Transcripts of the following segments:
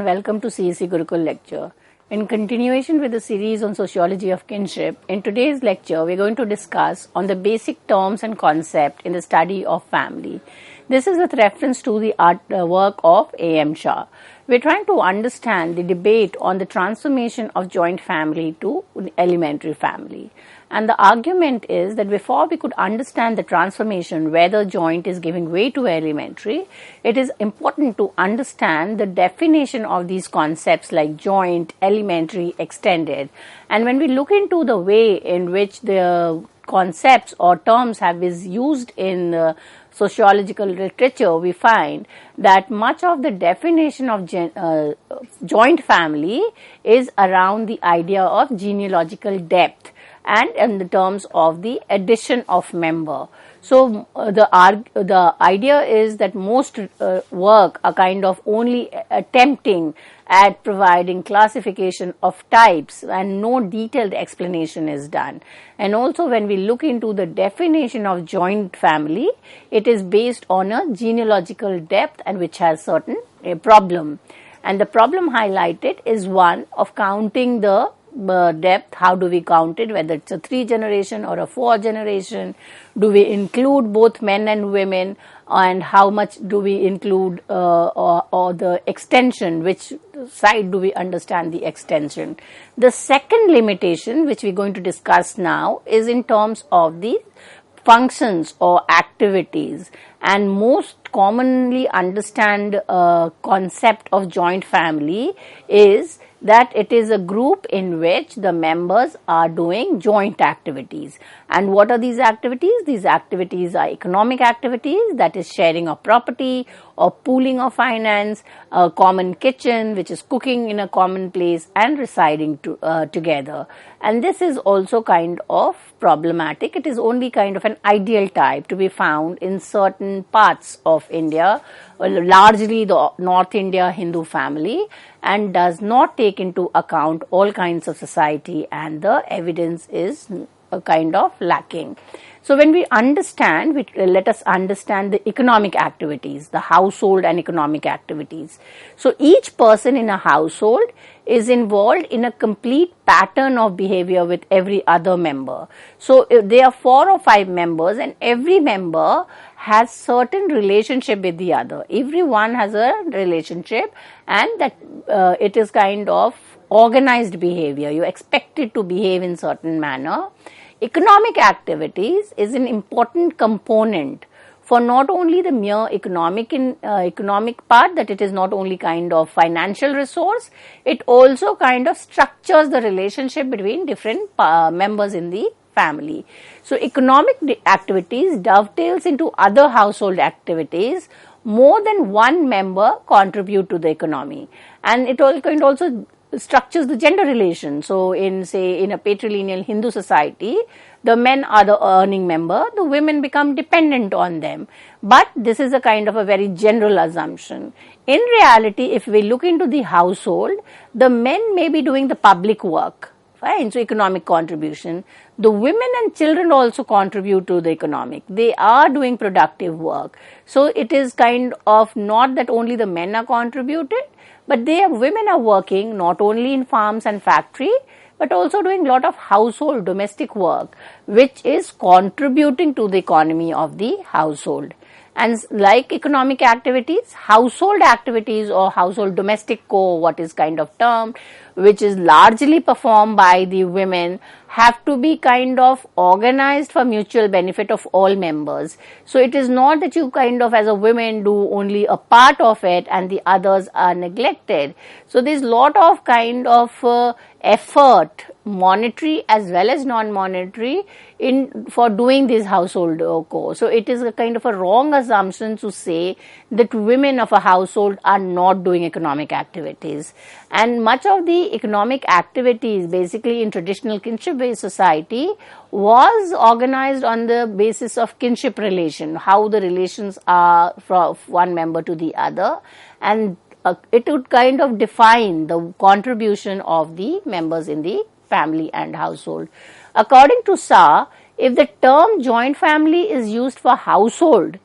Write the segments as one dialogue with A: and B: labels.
A: welcome to CEC Gurukul lecture. In continuation with the series on sociology of kinship, in today's lecture we are going to discuss on the basic terms and concept in the study of family. This is with reference to the work of A.M. Shah. We are trying to understand the debate on the transformation of joint family to elementary family. And the argument is that before we could understand the transformation, whether joint is giving way to elementary, it is important to understand the definition of these concepts like joint, elementary, extended. And when we look into the way in which the concepts or terms have been used in sociological literature, we find that much of the definition of joint family is around the idea of genealogical depth and in the terms of the addition of member. So the idea is that most work are kind of only attempting at providing classification of types and no detailed explanation is done. And also when we look into the definition of joint family, it is based on a genealogical depth and which has certain problem. And the problem highlighted is one of counting the depth. How do we count it, whether it's a 3 generation or a 4 generation? Do we include both men and women, and how much do we include or the extension, which side do we understand the extension? The second limitation which we're going to discuss now is in terms of the functions or activities, and most commonly understand concept of joint family is that it is a group in which the members are doing joint activities. And what are these activities? These activities are economic activities, that is sharing of property or pooling of finance, a common kitchen which is cooking in a common place and residing together. And this is also kind of problematic. It is only kind of an ideal type to be found in certain parts of India, largely the North India Hindu family, and does not take into account all kinds of society, and the evidence is a kind of lacking. So when we understand, let us understand the economic activities, the household and economic activities. So each person in a household is involved in a complete pattern of behavior with every other member. So if there are 4 or 5 members and every member has certain relationship with the other. Everyone has a relationship, and that it is kind of organized behavior. You are expected to behave in certain manner. Economic activities is an important component for not only the mere economic part, that it is not only kind of financial resource, it also kind of structures the relationship between different members in the family. So economic activities dovetails into other household activities. More than one member contribute to the economy, and it also structures the gender relation. So in a patrilineal Hindu society, the men are the earning member, the women become dependent on them. But this is a kind of a very general assumption. In reality, if we look into the household, the men may be doing the public work. Fine, so economic contribution. The women and children also contribute to the economic. They are doing productive work. So it is kind of not that only the men are contributed, but women are working not only in farms and factory, but also doing a lot of household domestic work, which is contributing to the economy of the household. And like economic activities, household activities or household domestic what is kind of termed, which is largely performed by the women, have to be kind of organized for mutual benefit of all members. So it is not that you kind of as a woman do only a part of it and the others are neglected. So there's lot of kind of effort, monetary as well as non-monetary, for doing this household chores. So it is a kind of a wrong assumption to say that women of a household are not doing economic activities. And much of the economic activities basically in traditional kinship-based society was organized on the basis of kinship relation, how the relations are from one member to the other, and it would kind of define the contribution of the members in the family and household. According to Shah, if the term joint family is used for household,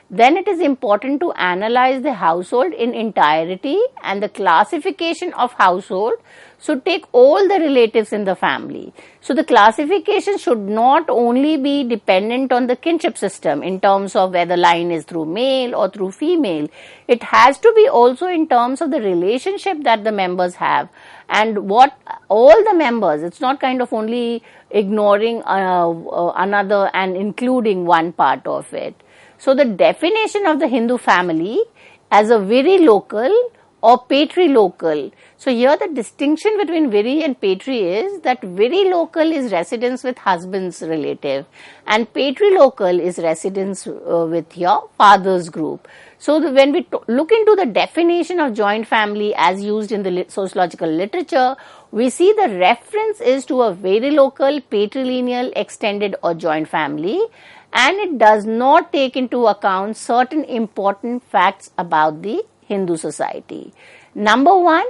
A: then it is important to analyze the household in entirety, and the classification of household should take all the relatives in the family. So the classification should not only be dependent on the kinship system in terms of whether line is through male or through female. It has to be also in terms of the relationship that the members have and what all the members, it's not kind of only ignoring another and including one part of it. So the definition of the Hindu family as a very local or patrilocal. So here the distinction between viri and patri is that viri local is residence with husband's relative and patrilocal is residence with your father's group. So when we look into the definition of joint family as used in the sociological literature, we see the reference is to a very local, patrilineal, extended or joint family, and it does not take into account certain important facts about the Hindu society. Number one,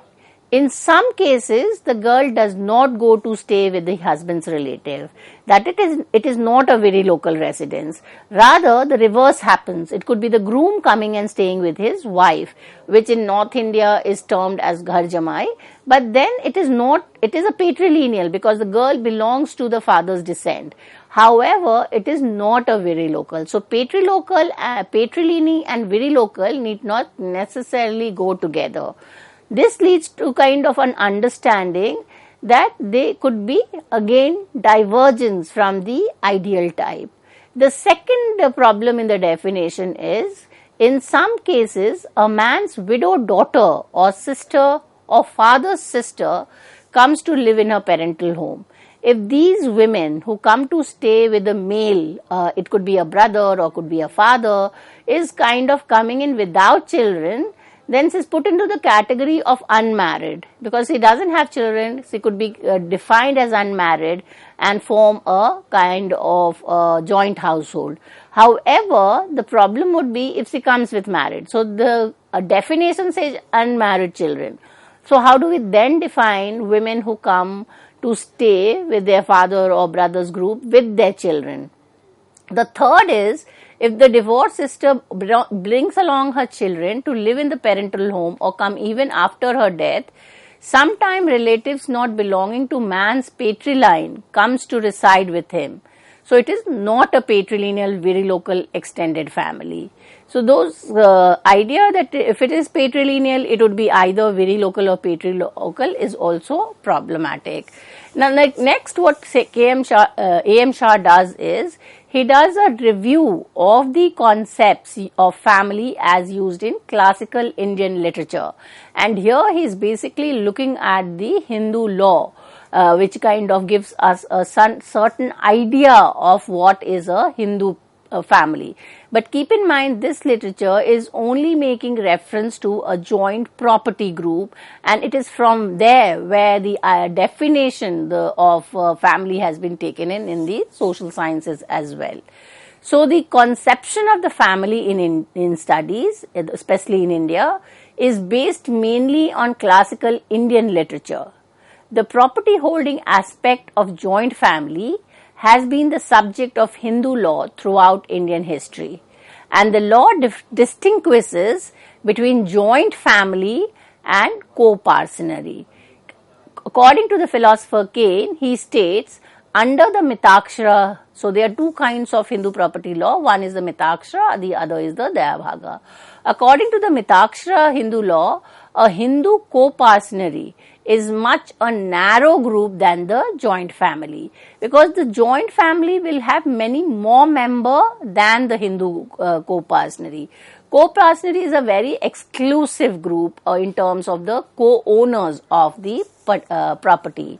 A: in some cases, the girl does not go to stay with the husband's relative. That it is not a very local residence. Rather, the reverse happens. It could be the groom coming and staying with his wife, which in North India is termed as ghar jamai. But then it is a patrilineal because the girl belongs to the father's descent. However, it is not a very local. So patrilocal, patrilineal and very local need not necessarily go together. This leads to kind of an understanding that they could be again divergence from the ideal type. The second problem in the definition is, in some cases, a man's widowed daughter or sister or father's sister comes to live in her parental home. If these women who come to stay with the male, it could be a brother or could be a father, is kind of coming in without children, then she is put into the category of unmarried because he doesn't have children. She could be defined as unmarried and form a kind of joint household. However, the problem would be if she comes with married. So the definition says unmarried children. So how do we then define women who come to stay with their father or brother's group with their children? The third is, if the divorced sister brings along her children to live in the parental home or come even after her death, sometime relatives not belonging to man's patriline comes to reside with him. So it is not a patrilineal, very local, extended family. So those idea that if it is patrilineal, it would be either very local or patrilocal is also problematic. Now, next, what A.M. Shah does is, he does a review of the concepts of family as used in classical Indian literature. And here he is basically looking at the Hindu law, which kind of gives us a certain idea of what is a Hindu family. But keep in mind, this literature is only making reference to a joint property group, and it is from there where the definition of family has been taken in the social sciences as well. So the conception of the family in studies, especially in India, is based mainly on classical Indian literature. The property holding aspect of joint family has been the subject of Hindu law throughout Indian history, and the law distinguishes between joint family and co-parsonary. According to the philosopher Kane, he states, under the Mitakshara, so there are two kinds of Hindu property law, one is the Mitakshara, the other is the Dayabhaga. According to the Mitakshara Hindu law, a Hindu co-parsonary is much a narrow group than the joint family, because the joint family will have many more members than the Hindu co-parsonary. Co-parsonary is a very exclusive group in terms of the co-owners of the property.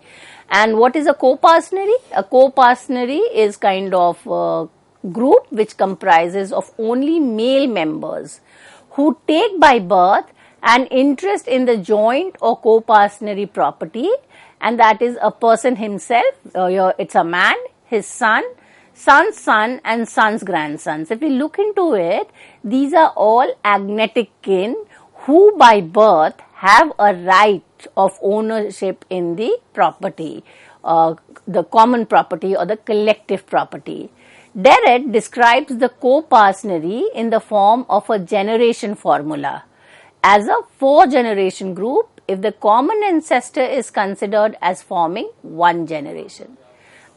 A: And what is a co-parsonary? A co-parsonary is kind of a group which comprises of only male members who take by birth an interest in the joint or co-parsonary property, and that is a person himself, it's a man, his son, son's son and son's grandsons. If we look into it, these are all agnetic kin who by birth have a right of ownership in the property, the common property or the collective property. Deret describes the co-parsonary in the form of a generation formula. As a 4-generation group, if the common ancestor is considered as forming one generation.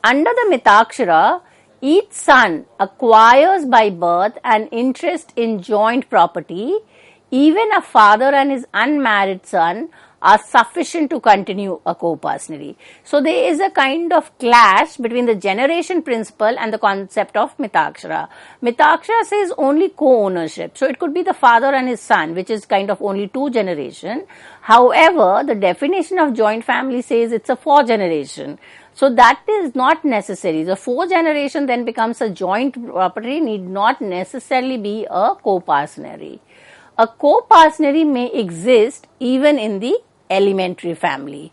A: Under the Mitakshara, each son acquires by birth an interest in joint property. Even a father and his unmarried son are sufficient to continue a co-parsonary. So there is a kind of clash between the generation principle and the concept of Mitakshara. Mitakshara says only co-ownership. So it could be the father and his son, which is kind of only 2 generation. However, the definition of joint family says it's a 4 generation. So that is not necessary. The 4 generation then becomes a joint property, need not necessarily be a co-parsonary. A co-parsonary may exist even in the elementary family.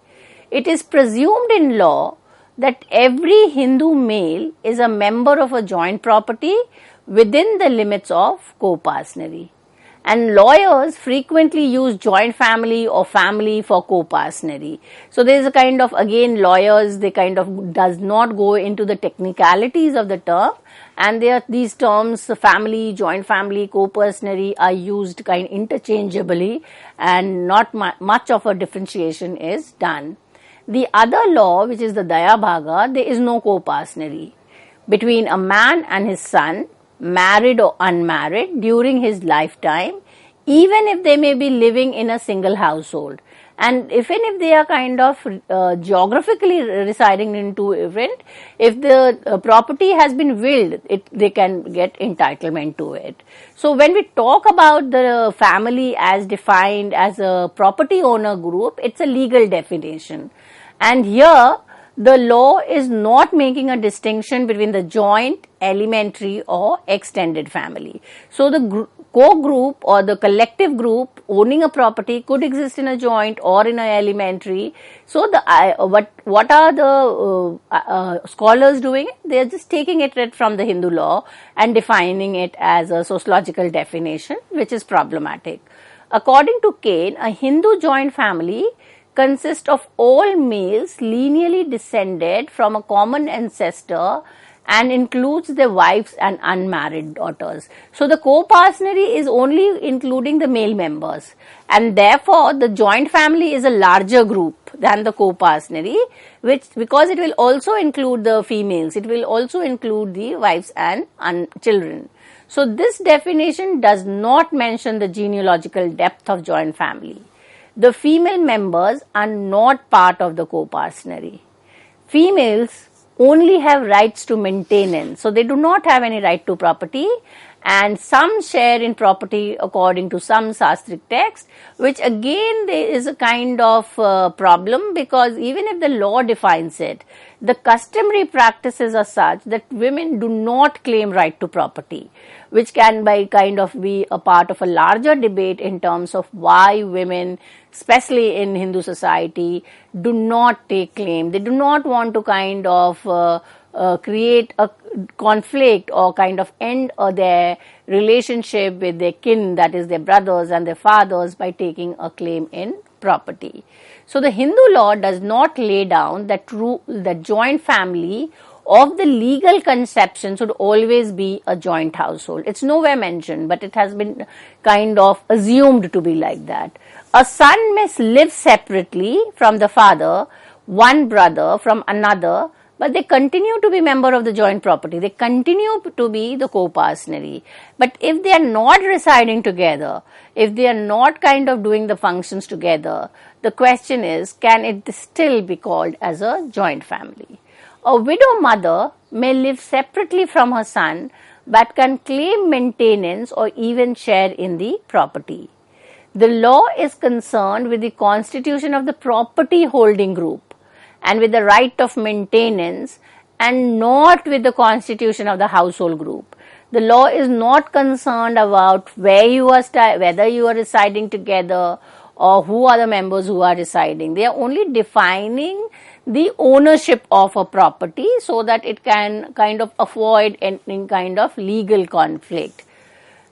A: It is presumed in law that every Hindu male is a member of a joint property within the limits of co-parsonary. And lawyers frequently use joint family or family for co-parsonary. So there is a kind of, again, lawyers, they kind of does not go into the technicalities of the term, and these terms, family, joint family, co-parsonary, are used kind interchangeably, and not much of a differentiation is done. The other law, which is the Daya Bhaga, there is no co-parsonary between a man and his son, married or unmarried, during his lifetime, even if they may be living in a single household. And even if they are kind of geographically residing in 2 different, if the property has been willed, they can get entitlement to it. So when we talk about the family as defined as a property owner group, it's a legal definition. And here, the law is not making a distinction between the joint, elementary or extended family. So the co-group or the collective group owning a property could exist in a joint or in an elementary. So what are the scholars doing? They are just taking it from the Hindu law and defining it as a sociological definition, which is problematic. According to Kane, a Hindu joint family consists of all males lineally descended from a common ancestor and includes their wives and unmarried daughters. So the co-parsonary is only including the male members, and therefore the joint family is a larger group than the co-parsonary, because it will also include the females, it will also include the wives and children. So this definition does not mention the genealogical depth of joint family. The female members are not part of the co-parsonary. Females only have rights to maintenance, so they do not have any right to property, and some share in property according to some Sastric text, which again there is a kind of problem, because even if the law defines it, the customary practices are such that women do not claim right to property, which can be a part of a larger debate in terms of why women, especially in Hindu society, do not take claim. They do not want to create a conflict or end their relationship with their kin, that is their brothers and their fathers, by taking a claim in property. So the Hindu law does not lay down that joint family of the legal conception should always be a joint household. It's nowhere mentioned, but it has been assumed to be like that. A son may live separately from the father, one brother from another, but they continue to be member of the joint property. They continue to be the co-parsonary. But if they are not residing together, if they are not doing the functions together, the question is, can it still be called as a joint family? A widow mother may live separately from her son, but can claim maintenance or even share in the property. The law is concerned with the constitution of the property holding group and with the right of maintenance, and not with the constitution of the household group. The law is not concerned about whether you are residing together or who are the members who are residing. They are only defining the ownership of a property so that it can avoid any legal conflict.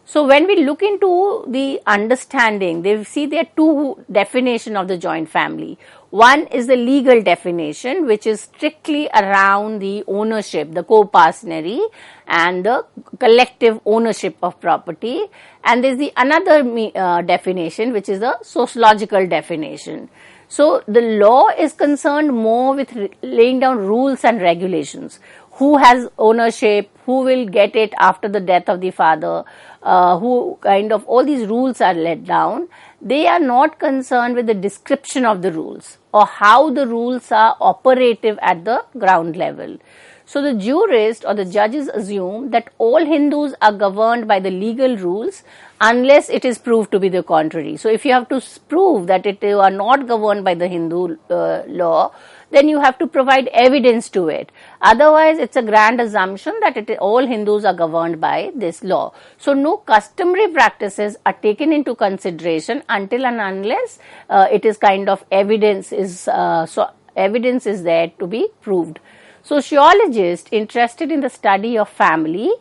A: So when we look into the understanding, we see there are 2 definitions of the joint family. One is the legal definition, which is strictly around the ownership, the co-partnery and the collective ownership of property. And there's the another definition, which is the sociological definition. So the law is concerned more with laying down rules and regulations. Who has ownership, who will get it after the death of the father, who kind of all these rules are laid down. They are not concerned with the description of the rules or how the rules are operative at the ground level. So the jurist or the judges assume that all Hindus are governed by the legal rules unless it is proved to be the contrary. So if you have to prove that you are not governed by the Hindu law, then you have to provide evidence to it. Otherwise, it's a grand assumption that all Hindus are governed by this law. So no customary practices are taken into consideration until and unless it is kind of evidence is there to be proved. Sociologists interested in the study of family,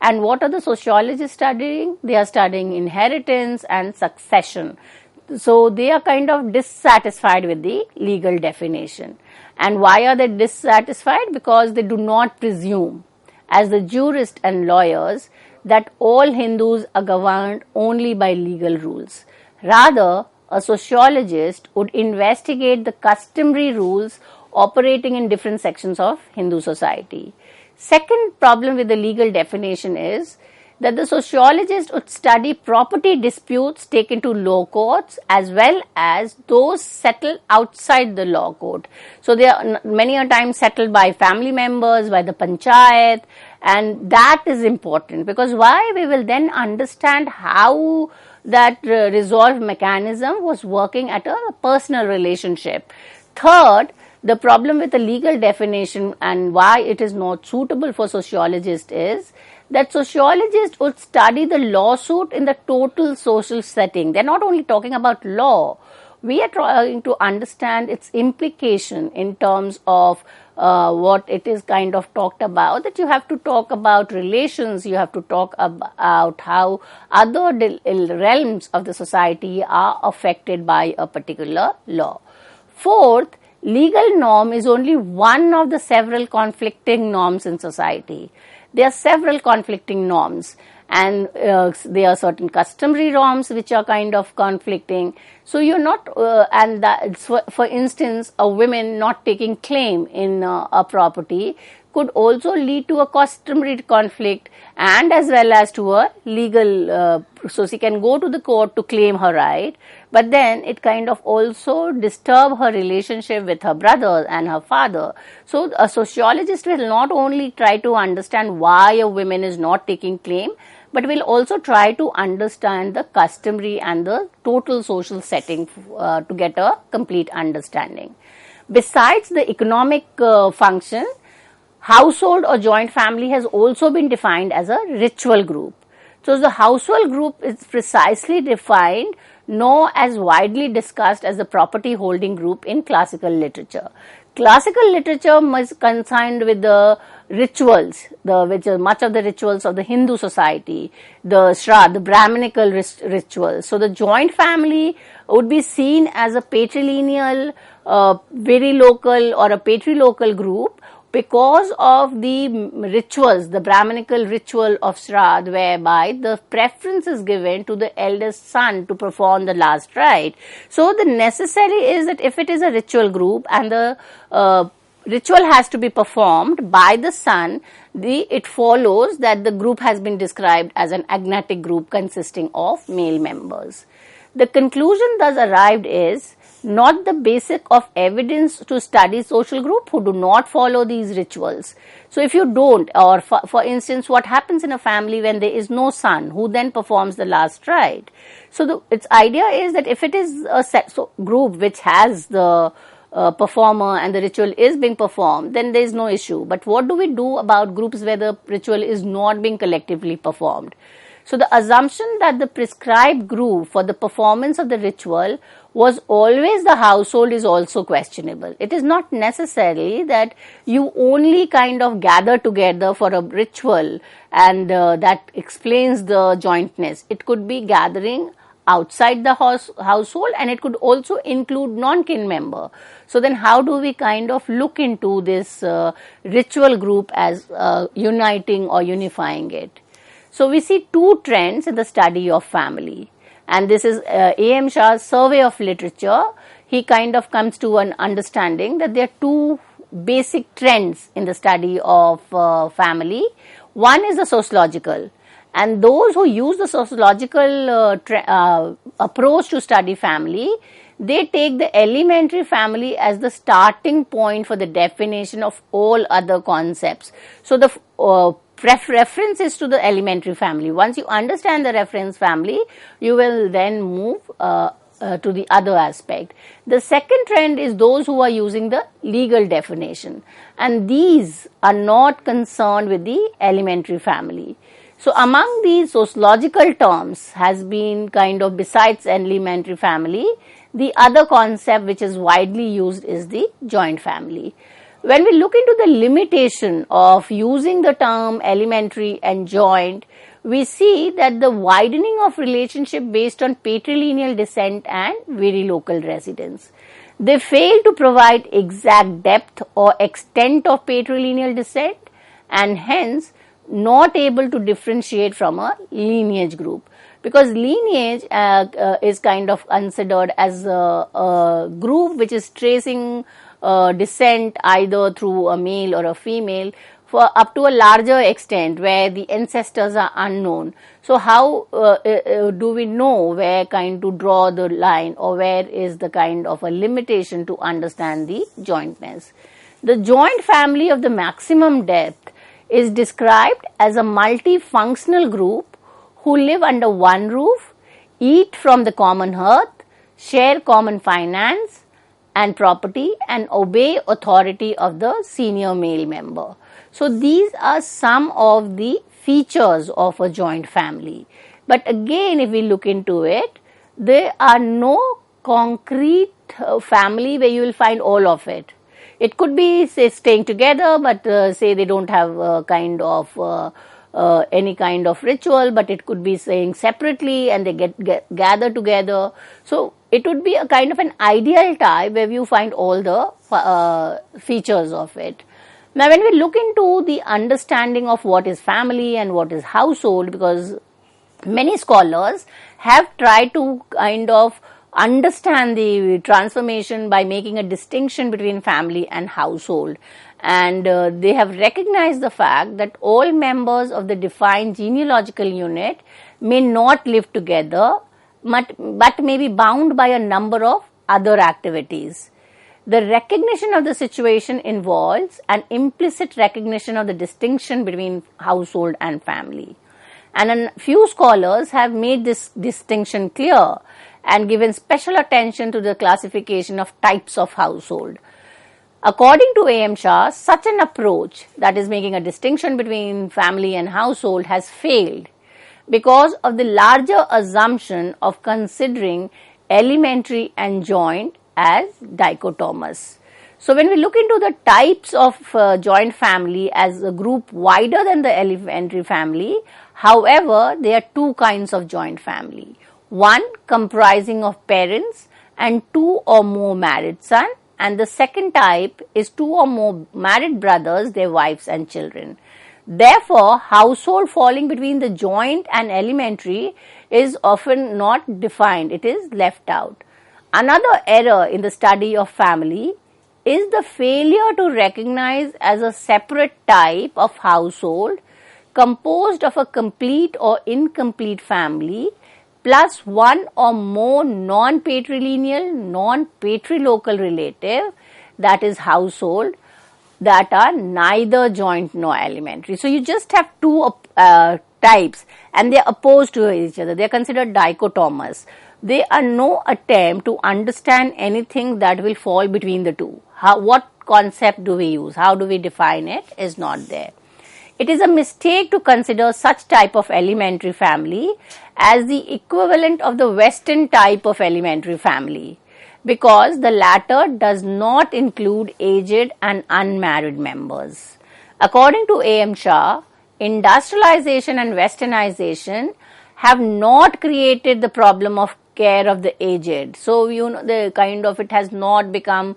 A: and what are the sociologists studying? They are studying inheritance and succession. So they are kind of dissatisfied with the legal definition. And why are they dissatisfied? Because they do not presume, as the jurists and lawyers, that all Hindus are governed only by legal rules. Rather, a sociologist would investigate the customary rules operating in different sections of Hindu society. Second problem with the legal definition is that the sociologist would study property disputes taken to law courts as well as those settled outside the law court. So they are many a time settled by family members, by the panchayat, and that is important because why? We will then understand how that resolve mechanism was working at a personal relationship. Third, the problem with the legal definition and why it is not suitable for sociologists is that sociologists would study the lawsuit in the total social setting. They're not only talking about law. We are trying to understand its implication in terms of what it is kind of talked about, that you have to talk about relations, you have to talk about how other realms of the society are affected by a particular law. Fourth, legal norm is only one of the several conflicting norms in society. There are several conflicting norms and there are certain customary norms which are kind of conflicting. So you're not, and that's for instance, a woman not taking claim in a property could also lead to a customary conflict and as well as to a legal, so she can go to the court to claim her right, but then it kind of also disturb her relationship with her brother and her father. So a sociologist will not only try to understand why a woman is not taking claim, but will also try to understand the customary and the total social setting to get a complete understanding. Besides the economic function, household or joint family has also been defined as a ritual group. So the household group is precisely defined, nor as widely discussed as the property holding group in classical literature. Classical literature was concerned with the rituals, which are much of the rituals of the Hindu society, the Shah, the Brahminical rituals. So the joint family would be seen as a patrilineal, very local or a patrilocal group because of the rituals, the Brahminical ritual of Shraddh, whereby the preference is given to the eldest son to perform the last rite. So the necessary is that if it is a ritual group and the ritual has to be performed by the son, it follows that the group has been described as an agnatic group consisting of male members. The conclusion thus arrived is not the basic of evidence to study social group who do not follow these rituals. So if you don't, or for instance, what happens in a family when there is no son who then performs the last rite? So its idea is that if it is a group which has the performer and the ritual is being performed, then there is no issue. But what do we do about groups where the ritual is not being collectively performed? So the assumption that the prescribed group for the performance of the ritual was always the household is also questionable. It is not necessarily that you only kind of gather together for a ritual and that explains the jointness. It could be gathering outside the household, and it could also include non-kin member. So then how do we kind of look into this ritual group as uniting or unifying it? So we see two trends in the study of family, and this is A.M. Shah's survey of literature. He kind of comes to an understanding that there are two basic trends in the study of family. One is the sociological, and those who use the sociological approach to study family, they take the elementary family as the starting point for the definition of all other concepts. So the reference is to the elementary family. Once you understand the reference family, you will then move to the other aspect. The second trend is those who are using the legal definition, and these are not concerned with the elementary family. So among these sociological terms has been kind of, besides elementary family, the other concept which is widely used is the joint family. When we look into the limitation of using the term elementary and joint, we see that the widening of relationship based on patrilineal descent and very local residence. They fail to provide exact depth or extent of patrilineal descent, and hence not able to differentiate from a lineage group, because lineage is kind of considered as a group which is tracing descent either through a male or a female for up to a larger extent where the ancestors are unknown. So how do we know where kind to draw the line, or where is the kind of a limitation to understand the jointness? The joint family of the maximum depth is described as a multifunctional group who live under one roof, eat from the common hearth, share common finance and property, and obey authority of the senior male member. So these are some of the features of a joint family. But again, if we look into it, there are no concrete family where you will find all of it. It could be, say, staying together, but say they don't have kind of any kind of ritual, but it could be staying separately and they get gather together. So it would be a kind of an ideal type where you find all the features of it. Now, when we look into the understanding of what is family and what is household, because many scholars have tried to kind of understand the transformation by making a distinction between family and household, and they have recognized the fact that all members of the defined genealogical unit may not live together, but may be bound by a number of other activities. The recognition of the situation involves an implicit recognition of the distinction between household and family. And a few scholars have made this distinction clear and given special attention to the classification of types of household. According to A.M. Shah, such an approach, that is making a distinction between family and household, has failed because of the larger assumption of considering elementary and joint as dichotomous. So when we look into the types of joint family as a group wider than the elementary family, however, there are two kinds of joint family. One comprising of parents and two or more married sons, and the second type is two or more married brothers, their wives and children. Therefore, household falling between the joint and elementary is often not defined, it is left out. Another error in the study of family is the failure to recognize as a separate type of household composed of a complete or incomplete family plus one or more non-patrilineal, non-patrilocal relative, that is household, that are neither joint nor elementary. So you just have two types and they are opposed to each other. They are considered dichotomous. There are no attempt to understand anything that will fall between the two. What concept do we use? How do we define it? Is not there. It is a mistake to consider such type of elementary family as the equivalent of the Western type of elementary family, because the latter does not include aged and unmarried members. According to A.M. Shah, industrialization and westernization have not created the problem of care of the aged. So, the kind of, it has not become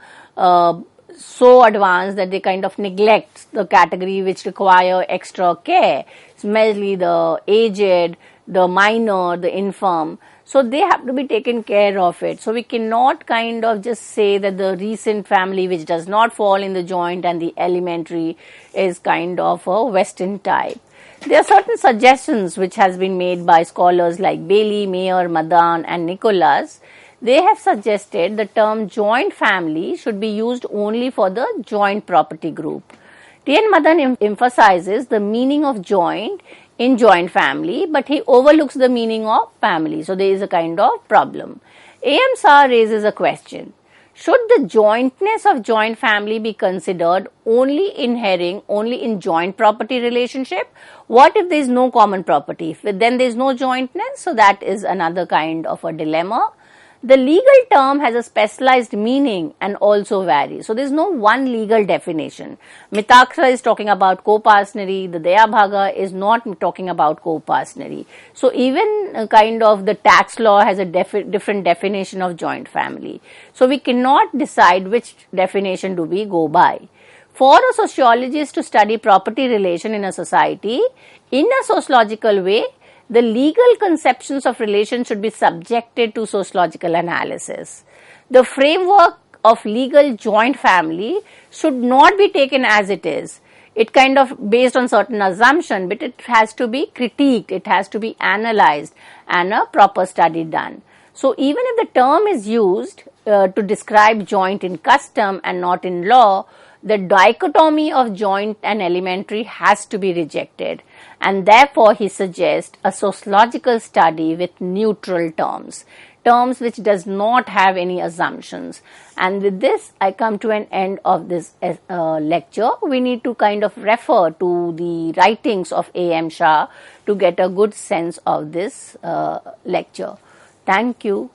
A: so advanced that they kind of neglect the category which require extra care, especially the aged, the minor, the infirm. So they have to be taken care of it. So we cannot kind of just say that the recent family which does not fall in the joint and the elementary is kind of a Western type. There are certain suggestions which has been made by scholars like Bailey, Mayer, Madan and Nicholas. They have suggested the term joint family should be used only for the joint property group. T.N. Madan emphasizes the meaning of joint in joint family, but he overlooks the meaning of family. So there is a kind of problem. A.M. Shah raises a question. Should the jointness of joint family be considered only inhering only in joint property relationship? What if there is no common property? If then there is no jointness, so that is another kind of a dilemma. The legal term has a specialized meaning and also varies. So there is no one legal definition. Mitaksha is talking about co-partnery. The Dayabhaga is not talking about co-partnery. So even kind of the tax law has a different definition of joint family. So we cannot decide which definition do we go by. For a sociologist to study property relation in a society in a sociological way, the legal conceptions of relation should be subjected to sociological analysis. The framework of legal joint family should not be taken as it is. It kind of based on certain assumption, but it has to be critiqued, it has to be analyzed and a proper study done. So even if the term is used to describe joint in custom and not in law, the dichotomy of joint and elementary has to be rejected, and therefore he suggests a sociological study with neutral terms which does not have any assumptions. And with this I come to an end of this lecture. We need to kind of refer to the writings of A.M. Shah to get a good sense of this lecture. Thank you.